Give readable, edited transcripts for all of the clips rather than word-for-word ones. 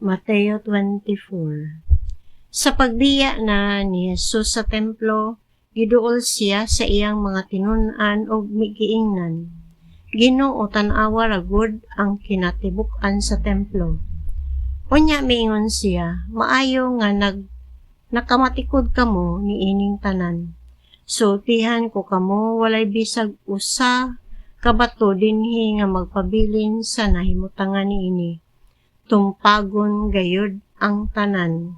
Mateo 24. Sa pagbiya na ni Jesus sa templo, giduol siya sa iyang mga tinun-an o giingnan. Ginoo tan-awa ragud ang kinatibuk-an sa templo. Unya miingon siya, maayo nga nakamatikod kamo ni ining tanan. Sultihan ko kamo walay bisag usa ka bato dinhi nga magpabilin sa nahimutangan niini. Tumpagon gayud ang tanan.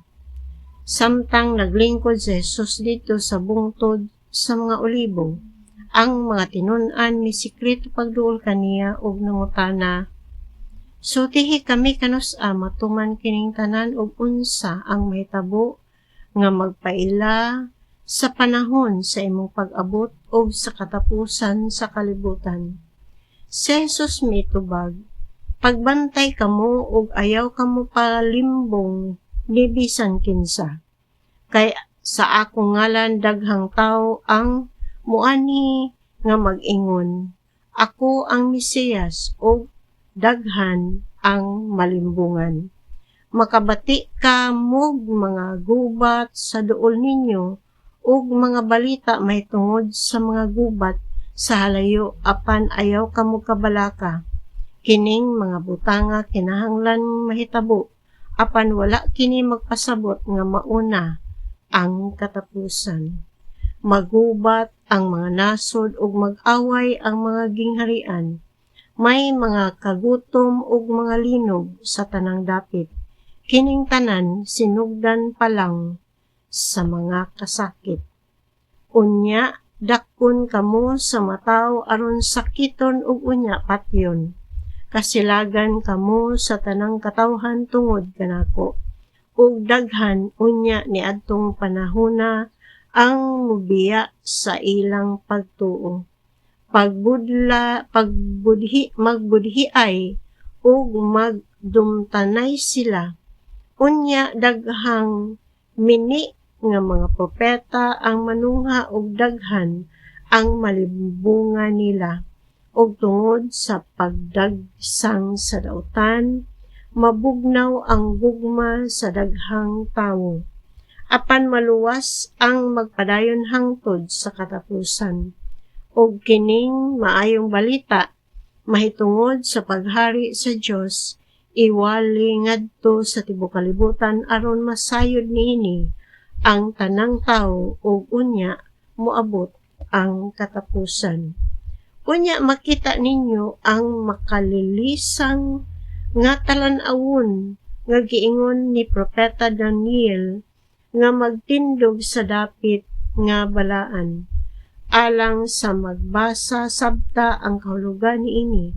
Samtang naglingkod si Jesus dito sa bungtod sa mga olibo, ang mga tinun-an ni sikrito pagduol kaniya og nangutana, "Sutihi kami kanus-a matuman kining tanan og unsa ang mahitabo nga magpaila sa panahon sa imong pag-abot og sa katapusan sa kalibutan." Si Jesus mitubag, "Pagbantay kamo ug ayaw kamo palimbong ni bisan kinsa. Kay sa akong ngalan daghang tawo ang muani nga mag-ingon, ako ang Mesiyas, ug daghan ang malimbungan. Makabati ka mog mga gubat sa duol ninyo ug mga balita mahitungod sa mga gubat sa halayo apan ayaw kamo kabalaka. Kining mga butanga kinahanglan mahitabo, apan wala kini magpasabot nga mauna ang katapusan. Magubat ang mga nasod ug mag-away ang mga gingharian. May mga kagutom ug mga linog sa tanang dapit. Kining tanan sinugdan pa lang sa mga kasakit. Unya, dakpon kamo sa mataw aron sakiton ug unya patyon. Kasilagan kamo sa tanang katawhan tungod kanako. Ug daghan unya niadtong panahona ang mubiya sa ilang pagtuo. Magbudhiay ug magdumtanay sila. Unya daghang mini nga mga propeta ang manungha ug daghan ang malimbungan nila. Og tungod sa pagdagsang sa dautan, mabugnaw ang gugma sa daghang tawo. Apan maluwas ang magpadayon hangtod sa katapusan. Og kining maayong balita mahitungod sa paghari sa Dios iwali ngadto sa tibuok kalibutan aron masayod niini ang tanang tawo ug unya moabot ang katapusan. Unya makita ninyo ang makalilisang nga talan-awon nga giingon ni Propeta Daniel nga magtindog sa dapit nga balaan. Alang sa magbasa sabta ang kahulugan niini.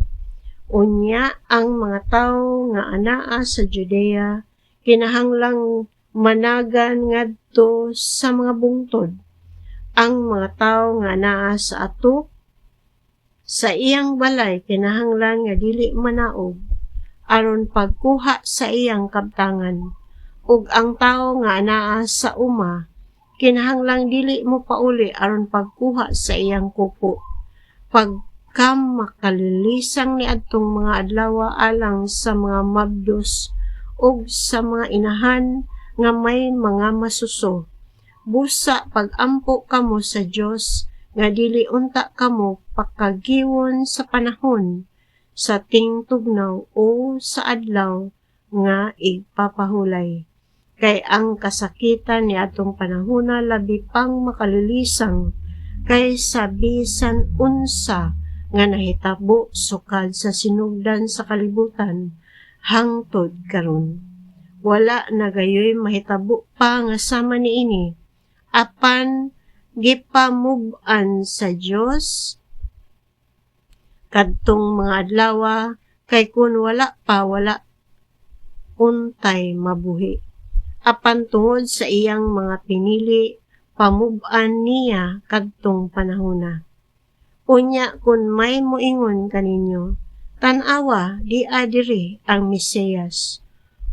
Unya ang mga tawo nga anaa sa Judea kinahanglang managan ngadto sa mga bungtod. Ang mga tawo nga anaa sa atop sa iyang balay kinahanglan nga dili manaog aron pagkuha sa iyang kabtangan, ug ang tawo nga anaa sa uma kinahanglang dili mo pauli aron pagkuha sa iyang kupo. Pagkam makalilisang niadtong mga adlaw alang sa mga mabdos ug sa mga inahan nga may mga masuso. Busa pag-ampo kamo sa Dios nga dili unta kamo pakagiwon sa panahon sa tingtugnaw o sa adlaw nga igpapahulay. Kay ang kasakitan ni atong panahona labi pang makalilisang kaysa bisan unsa nga nahitabo sukad sa sinugdan sa kalibutan hangtod karon. Wala na gayoy mahitabo pa nga sama niini, apan gipamub-an sa Dios kadtong mga adlaw kay kun wala untay mabuhi. Apan tungod sa iyang mga pinili, pamub-an niya kadtong panahona. Unya kun may moingon kaninyo, tan-awa di adiri ang Mesiyas,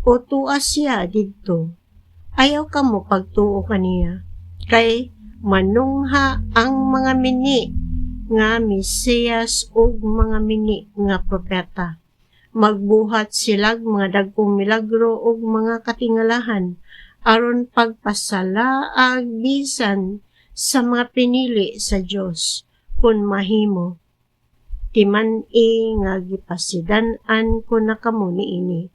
o tuwa siya didto, ayaw kamo pagtuo kaniya, kay manungha ang mga mini nga Mesiyas ug mga mini nga propeta. magbuhat silag mga dagkong milagro ug mga katingalahan aron pagpasalaag bisan sa mga pinili sa Dios kun mahimo. Timan-i nga gipasidan-an ko na kamo niini.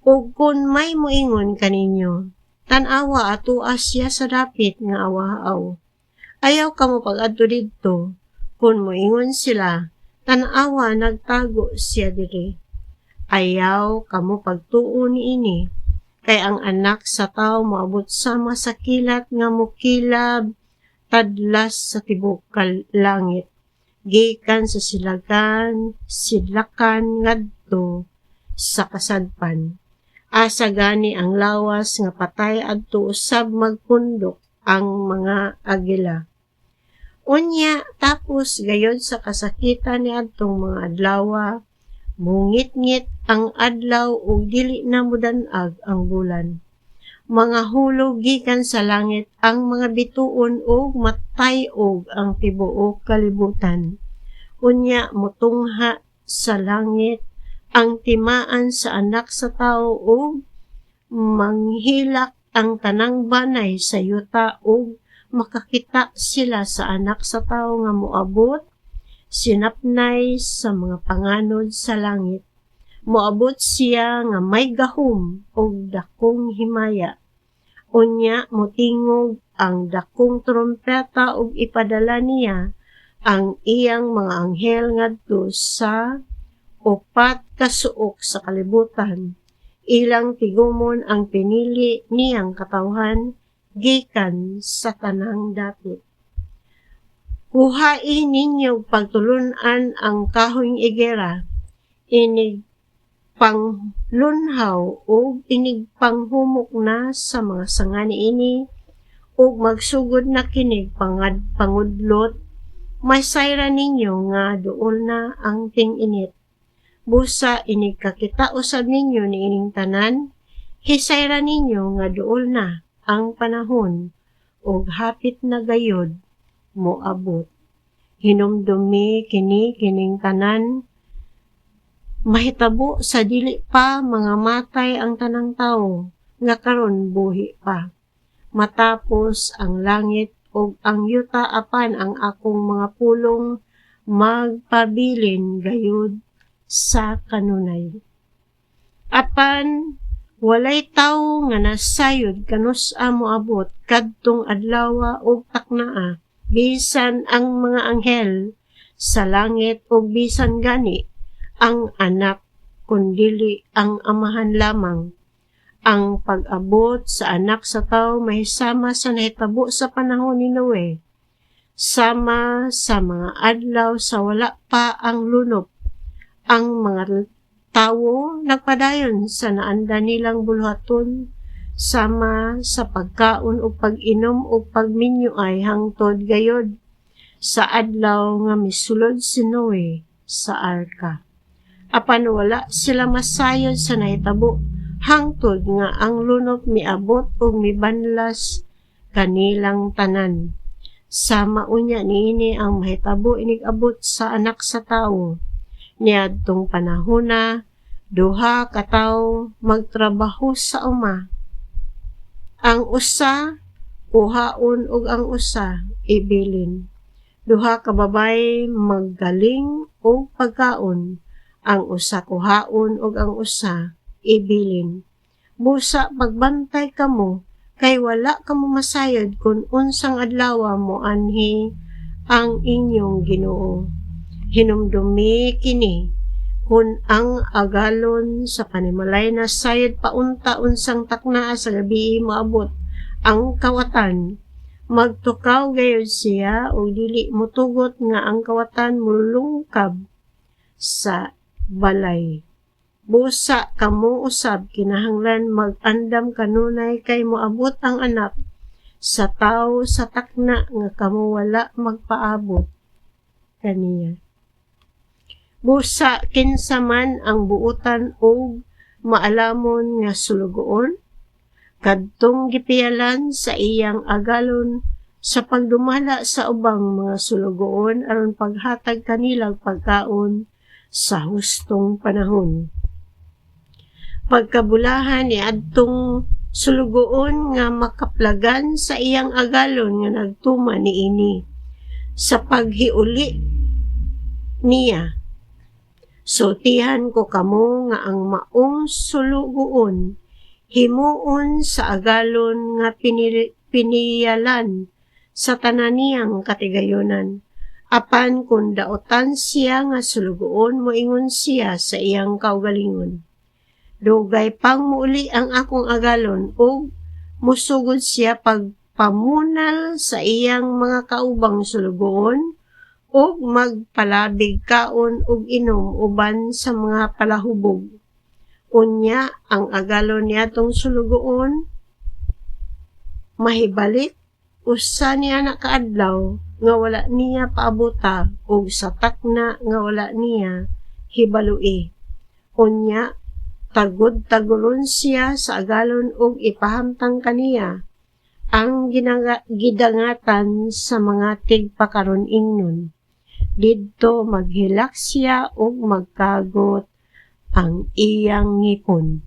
Ug kun may moingon kaninyo, tan-awa atua siya sa dapit nga awahaaw. Ayaw kamo pag-adto didto. Kun moingon sila, tan-awa nagtago siya diri. Ayaw kamo pagtuo niini. Kay ang anak sa tao moabot sama sa kilat nga mukilab tadlas sa tibok langit. Gikan sa silakan ngadto sa kasadpan. Asa gani ang lawas nga patay adto usab magpundok ang mga agila. Unya tapos gayod sa kasakitan ni adtong mga adlaw, mungit-ngit ang adlaw ug dili na mudan-ag ang bulan. Mga hulog gikan sa langit ang mga bituon ug matay-og ang tibuok kalibutan. Unya motungha sa langit ang timaan sa anak sa tao ug manghilak ang tanang banay sa yuta ug makakita sila sa anak sa tao nga moabot sinapnay sa mga panganod sa langit. Moabot siya nga may gahom ug dakong himaya. Unya motingog ang dakong trompeta ug ipadala niya ang iyang mga anghel ngadto sa upat ka suok sa kalibutan. Ilang tigumon ang pinili niyang katawhan gikan sa tanang dapit. Kuhain ninyo pagtulunan ang kahoyng igera, inig panglunhaw o inig panghumok na sa mga sanga niini ug magsugod na kinig pangudlot. May sayra ninyo nga duol na ang ting-init. Busa inig kakita usab ninyo niining tanan, hisayra ninyo nga duol na ang panahon ug hapit na gayod moabot. Hinumdumi kining tanan, mahitabo sa dili pa mga matay ang tanang tawo nga karon buhi pa. Matapos ang langit ug ang yuta apan ang akong mga pulong magpabilin gayud sa kanunay. Apan walay tawo nga nasayod kanus-a moabot kadtong adlaw ug taknaa, bisan ang mga anghel sa langit ug bisan gani ang anak kundili ang amahan lamang. Ang pag-abot sa anak sa tao mahisama sa nahitabo sa panahon ni Noe, sama sa mga adlaw sa wala pa ang lunop. Ang mga tawo nagpadayon sa naanda nilang buluhaton sama sa pagkaon o pag-inom o pagminyo ay hangtod gayod sa adlaw nga misulod si Noe sa arka. Apan wala sila masayod sa nahitabo hangtod nga ang lunop miabot o mibanlas kanilang tanan. Sama unya niini ang mahitabo inig-abot sa anak sa tawo. Niadtong panahona, duha ka tawo magtrabaho sa uma. Ang usa kuhaon ug ang usa ibilin. Duha ka babay maggaling og pagkaon. Ang usa kuhaon ug ang usa ibilin. Busa magbantay kamo kay wala kamo masayod kung unsang adlaw mo anhi ang inyong Ginoo. Hinumdumi kini kun ang agalon sa panimalay na sayod paunta unsang taknaa sa gabi moabot ang kawatan. Magtukaw gayud siya o dili motugot nga ang kawatan mulungkab sa balay. Busa kamo usab kinahanglan mag-andam kanunay kay moabot ang anak sa tawo sa takna nga kamo wala magpaabot kaniya. Busa kinsa man ang buutan og maalamon nga sulugoon kadtong gipiyalan sa iyang agalon sa pagdumala sa ubang mga sulugoon aron paghatag kanilang pagkaon sa hustong panahon. Pagkabulahan ni adtong sulugoon nga makaplagan sa iyang agalon nga nagtuma niini sa paghiuli niya. Sultihan ko kamo nga ang maong sulugoon himuon sa agalon nga piniyalan sa tanan niyang katigayonan. Apan kung daotan siya nga sulugoon moingon siya sa iyang kaugalingon. Dugay pang muuli ang akong agalon ug musugod siya pagpamunal sa iyang mga kaubang sulugoon ug magpalabig kaon ug inom uban sa mga palahubog. Unya ang agalon niadtong sulugoon mahibalik usa niya nakaadlaw nga wala niya paabuta ug sa takna nga wala niya hibalui. Unya tagod-taguron siya sa agalon ug ipahamtang kaniya ang gidangatan sa mga tigpakaron ingnon. Didto maghilak siya ug magkagot ang iyang ngipon.